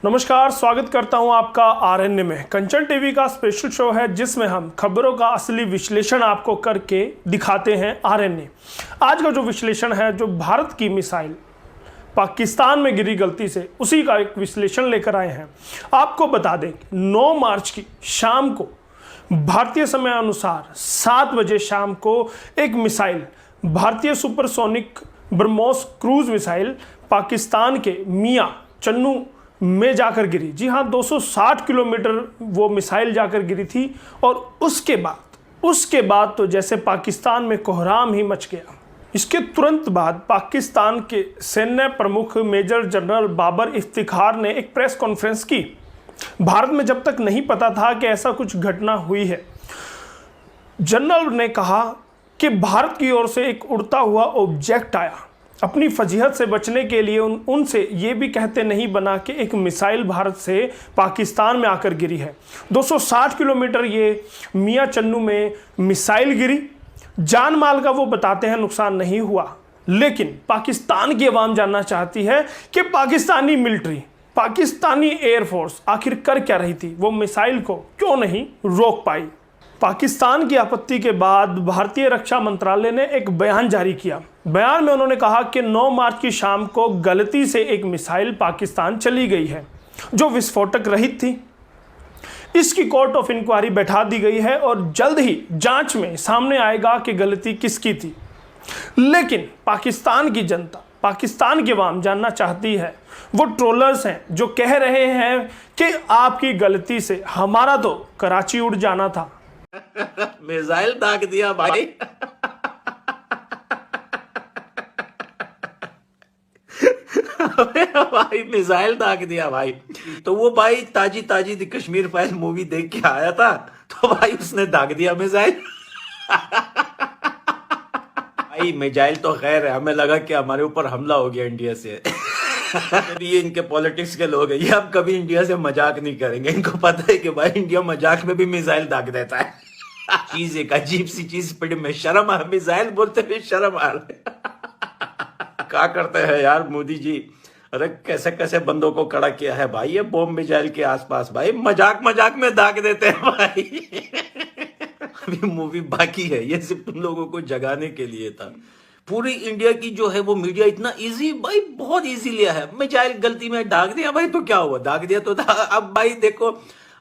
नमस्कार, स्वागत करता हूं आपका आरएनए में। कंचन टीवी का स्पेशल शो है जिसमें हम खबरों का असली विश्लेषण आपको करके दिखाते हैं आरएनए। आज का जो विश्लेषण है, जो भारत की मिसाइल पाकिस्तान में गिरी गलती से, उसी का एक विश्लेषण लेकर आए हैं। आपको बता दें 9 मार्च की शाम को भारतीय समय अनुसार 7 बजे शाम को एक मिसाइल, भारतीय supersonic BrahMos cruise missile Pakistan के मियां चन्नू में जाकर गिरी। जी हाँ, 260 किलोमीटर वो मिसाइल जाकर गिरी थी। और उसके बाद तो जैसे पाकिस्तान में कोहराम ही मच गया। इसके तुरंत बाद पाकिस्तान के सैन्य प्रमुख मेजर जनरल बाबर इफ्तिखार ने एक प्रेस कॉन्फ्रेंस की। भारत में जब तक नहीं पता था कि ऐसा कुछ घटना हुई है, जनरल ने कहा कि भारत की ओर से एक उड़ता हुआ ऑब्जेक्ट आया। अपनी फजीहत से बचने के लिए उनसे ये भी कहते नहीं बना कि एक मिसाइल भारत से पाकिस्तान में आकर गिरी है। 260 किलोमीटर ये मियां चन्नू में मिसाइल गिरी। जान माल का वो बताते हैं नुकसान नहीं हुआ, लेकिन पाकिस्तान की आवाम जानना चाहती है कि पाकिस्तानी मिलिट्री, पाकिस्तानी एयरफोर्स आखिर कर क्या रही थी, वो मिसाइल को क्यों नहीं रोक पाई। पाकिस्तान की आपत्ति के बाद भारतीय रक्षा मंत्रालय ने एक बयान जारी किया। बयान में उन्होंने कहा कि 9 मार्च की शाम को गलती से एक मिसाइल पाकिस्तान चली गई है जो विस्फोटक रहित थी। इसकी कोर्ट ऑफ इंक्वायरी बैठा दी गई है और जल्द ही जांच में सामने आएगा कि गलती किसकी थी। लेकिन पाकिस्तान की जनता, पाकिस्तान की आवाम जानना चाहती है, वो ट्रोलर्स हैं जो कह रहे हैं कि आपकी गलती से हमारा तो कराची उड़ जाना था। मिसाइल दाग दिया भाई। भाई मिसाइल दाग दिया भाई। तो वो भाई ताजी दी कश्मीर फाइल मूवी देख के आया था, तो भाई उसने दाग दिया मिसाइल। भाई मिसाइल तो खैर है, हमें लगा कि हमारे ऊपर हमला हो गया इंडिया से। ये इनके पॉलिटिक्स के लोग हैं, ये अब कभी इंडिया से मजाक नहीं करेंगे। इनको पता है कि भाई इंडिया मजाक में भी मिसाइल दाग देता है। चीज एक अजीब सी चीज पड़ी, में शर्म आ, मिसाइल बोलते हुए शर्म आ रहे। क्या करते हैं यार मोदी जी। अरे कैसे कैसे बंदों को खड़ा किया है भाई ये बॉम्ब मिसाइल के आसपास। भाई मजाक में दाग देते हैं भाई। अभी मूवी बाकी है, ये सिर्फ तुम लोगों को जगाने के लिए था। पूरी इंडिया की जो है वो मीडिया इतना इजी, भाई बहुत इजी लिया है। मिसाइल गलती में दाग दिया भाई, तो क्या हुआ, दाग दिया तो अब भाई देखो,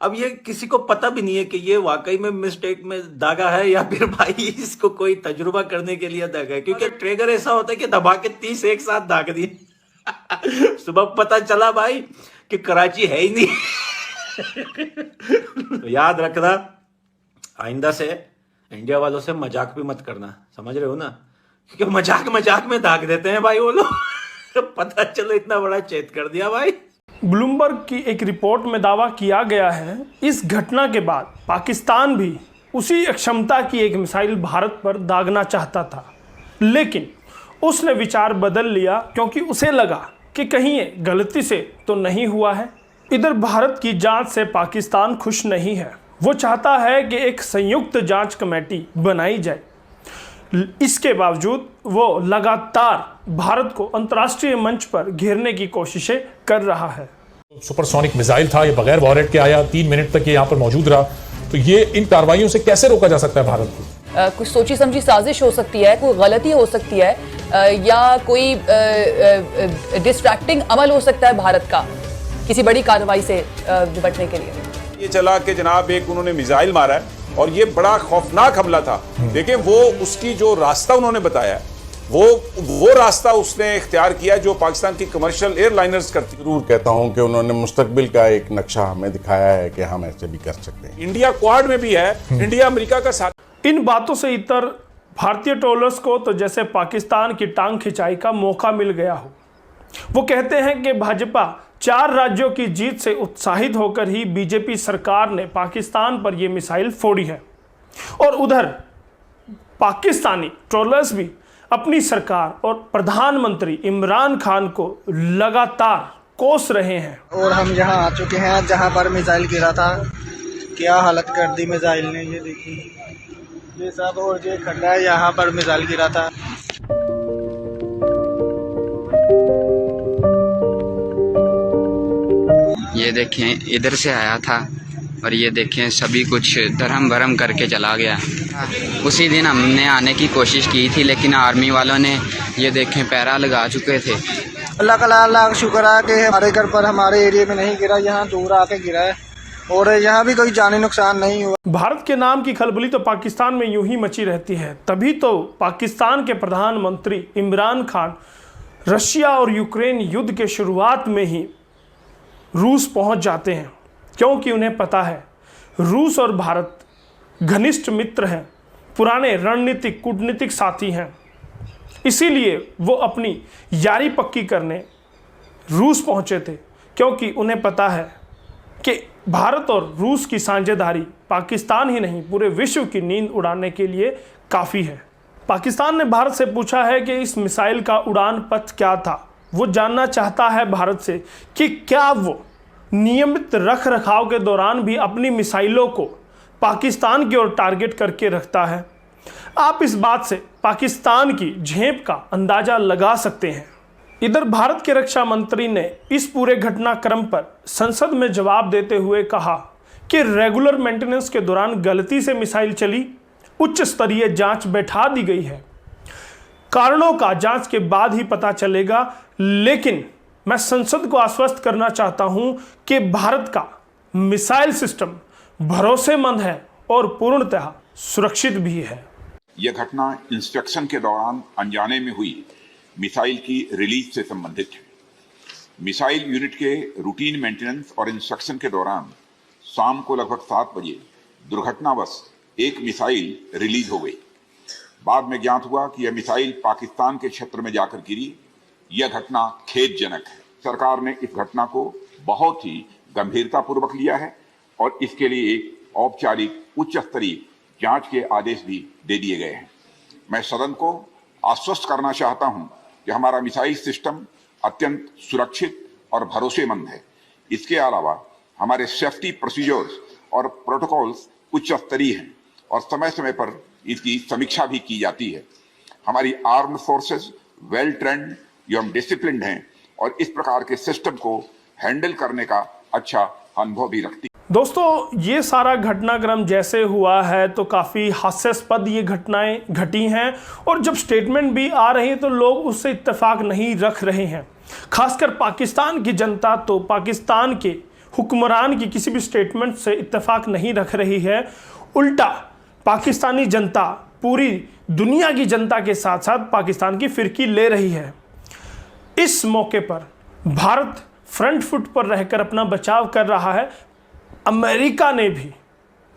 अब ये किसी को पता भी नहीं है कि ये वाकई में मिस्टेक में दागा है या फिर भाई इसको कोई तजुर्बा करने के लिए दागा है। क्योंकि ट्रिगर ऐसा होता है कि दबा के 30 एक साथ दाग दिए। सुबह पता चला भाई कि कराची है ही नहीं। तो याद रखना, आइंदा से इंडिया वालों से मजाक भी मत करना, समझ रहे हो ना, क्योंकि मजाक में दाग देते हैं भाई वो लोग। पता चलो इतना बड़ा चेत कर दिया भाई। ब्लूमबर्ग की एक रिपोर्ट में दावा किया गया है, इस घटना के बाद पाकिस्तान भी उसी क्षमता की एक मिसाइल भारत पर दागना चाहता था, लेकिन उसने विचार बदल लिया क्योंकि उसे लगा कि कहीं ये गलती से तो नहीं हुआ है। इधर भारत की जांच से पाकिस्तान खुश नहीं है। वो चाहता है कि एक संयुक्त जांच कमेटी बनाई जाए। इसके बावजूद वो लगातार भारत को अंतर्राष्ट्रीय मंच पर घेरने की कोशिशें कर रहा है। सुपरसोनिक मिसाइल था, ये बगैर वॉरेंट के आया, 3 मिनट तक ये यहाँ पर मौजूद रहा। तो ये इन कार्रवाइयों से कैसे रोका जा सकता है भारत को? कुछ सोची समझी साजिश हो सकती है, कोई गलती हो सकती है, या कोई डिस्ट्रैक्टिंग अमल हो सकता है भारत का किसी बड़ी कार्रवाई से निपटने के लिए। ये चला कि जनाब एक उन्होंने मिसाइल मारा है और ये बड़ा खौफनाक हमला था। देखिए वो उसकी जो रास्ता उन्होंने बताया, वो रास्ता उसने इख्तियार किया जो पाकिस्तान की कमर्शियल एयरलाइनर्स करती। जरूर कहता हूं कि उन्होंने मुस्तकबिल का एक नक्शा हमें दिखाया है कि हम ऐसे भी कर सकते हैं। इंडिया क्वाड में भी है, इंडिया अमेरिका का साथ। इन बातों से इतर भारतीय ट्रोलर्स को तो जैसे पाकिस्तान की टांग खिंचाई का मौका मिल गया हो। वो कहते हैं कि भाजपा 4 राज्यों की जीत से उत्साहित होकर ही बीजेपी सरकार ने पाकिस्तान पर यह मिसाइल फोड़ी है। और उधर पाकिस्तानी ट्रोलर्स भी अपनी सरकार और प्रधानमंत्री इमरान खान को लगातार कोस रहे हैं। और हम यहाँ आ चुके हैं जहाँ पर मिसाइल गिरा था। क्या हालत कर दी मिसाइल ने, ये देखिए, ये सब और ये खड्डा है, यहाँ पर मिसाइल गिरा था। ये देखें इधर से आया था और ये देखें सभी कुछ धर्म भरम करके चला गया। उसी दिन हमने आने की कोशिश की थी लेकिन आर्मी वालों ने ये देखें पहरा लगा चुके थे। अल्लाह का लाख शुक्र है कि हमारे घर पर हमारे एरिया में नहीं गिरा, यहाँ दूर आके गिरा है और यहाँ भी कोई जानी नुकसान नहीं हुआ। भारत के नाम की खलबली तो पाकिस्तान में यूं ही मची रहती है। तभी तो पाकिस्तान के प्रधानमंत्री इमरान खान रशिया और यूक्रेन युद्ध के शुरुआत में ही रूस पहुंच जाते हैं, क्योंकि उन्हें पता है रूस और भारत घनिष्ठ मित्र हैं, पुराने रणनीतिक कूटनीतिक साथी हैं। इसीलिए वो अपनी यारी पक्की करने रूस पहुंचे थे, क्योंकि उन्हें पता है कि भारत और रूस की साझेदारी पाकिस्तान ही नहीं पूरे विश्व की नींद उड़ाने के लिए काफ़ी है। पाकिस्तान ने भारत से पूछा है कि इस मिसाइल का उड़ान पथ क्या था। वो जानना चाहता है भारत से कि क्या वो नियमित रख रखाव के दौरान भी अपनी मिसाइलों को पाकिस्तान की ओर टारगेट करके रखता है। आप इस बात से पाकिस्तान की झेप का अंदाज़ा लगा सकते हैं। इधर भारत के रक्षा मंत्री ने इस पूरे घटनाक्रम पर संसद में जवाब देते हुए कहा कि रेगुलर मेंटेनेंस के दौरान गलती से मिसाइल चली, उच्च स्तरीय जांच बैठा दी गई है। कारणों का जांच के बाद ही पता चलेगा, लेकिन मैं संसद को आश्वस्त करना चाहता हूं कि भारत का मिसाइल सिस्टम भरोसेमंद है और पूर्णतः सुरक्षित भी है। यह घटना इंस्पेक्शन के दौरान अनजाने में हुई मिसाइल की रिलीज से संबंधित है। मिसाइल यूनिट के रूटीन मेंटेनेंस और इंस्पेक्शन के दौरान शाम को लगभग 7 बजे दुर्घटनावश एक मिसाइल रिलीज हो गई। बाद में ज्ञात हुआ कि यह मिसाइल पाकिस्तान के क्षेत्र में जाकर गिरी। यह घटना खेदजनक है। सरकार ने इस घटना को बहुत ही गंभीरतापूर्वक लिया है और इसके लिए एक औपचारिक उच्च स्तरीय जांच के आदेश भी दे दिए गए हैं। मैं सदन को आश्वस्त करना चाहता हूं कि हमारा मिसाइल सिस्टम अत्यंत सुरक्षित और भरोसेमंद है। इसके अलावा हमारे सेफ्टी प्रोसीजर्स और प्रोटोकॉल्स उच्च स्तरीय हैं और समय समय पर इसकी समीक्षा भी की जाती है। हमारी आर्म्ड फोर्सेस वेल ट्रेंड एवं डिसिप्लिन्ड हैं और इस प्रकार के सिस्टम को हैंडल करने का अच्छा अनुभव भी रखती है। दोस्तों, ये सारा घटनाक्रम जैसे हुआ है तो काफ़ी हास्यास्पद ये घटनाएं घटी हैं और जब स्टेटमेंट भी आ रही है तो लोग उससे इत्तेफाक नहीं रख रहे हैं। खासकर पाकिस्तान की जनता तो पाकिस्तान के हुक्मरान की किसी भी स्टेटमेंट से इत्तेफाक नहीं रख रही है। उल्टा पाकिस्तानी जनता पूरी दुनिया की जनता के साथ साथ पाकिस्तान की फिरकी ले रही है। इस मौके पर भारत फ्रंट फुट पर रहकर अपना बचाव कर रहा है। अमेरिका ने भी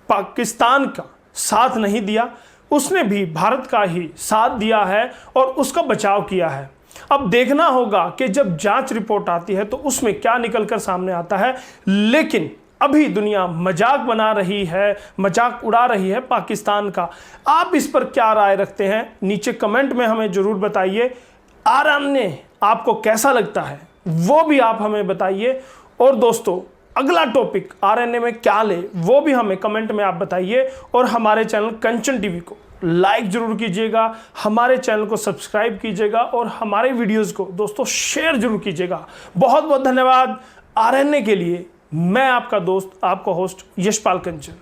पाकिस्तान का साथ नहीं दिया, उसने भी भारत का ही साथ दिया है और उसका बचाव किया है। अब देखना होगा कि जब जांच रिपोर्ट आती है तो उसमें क्या निकलकर सामने आता है। लेकिन अभी दुनिया मजाक बना रही है, मजाक उड़ा रही है पाकिस्तान का। आप इस पर क्या राय रखते हैं, नीचे कमेंट में हमें ज़रूर बताइए। आरएनए आपको कैसा लगता है वो भी आप हमें बताइए। और दोस्तों, अगला टॉपिक आरएनए में क्या ले वो भी हमें कमेंट में आप बताइए। और हमारे चैनल कंचन टीवी को लाइक ज़रूर कीजिएगा, हमारे चैनल को सब्सक्राइब कीजिएगा और हमारे वीडियोज़ को दोस्तों शेयर ज़रूर कीजिएगा। बहुत बहुत धन्यवाद। आरएनए के लिए मैं आपका दोस्त, आपका होस्ट यशपाल कंचन।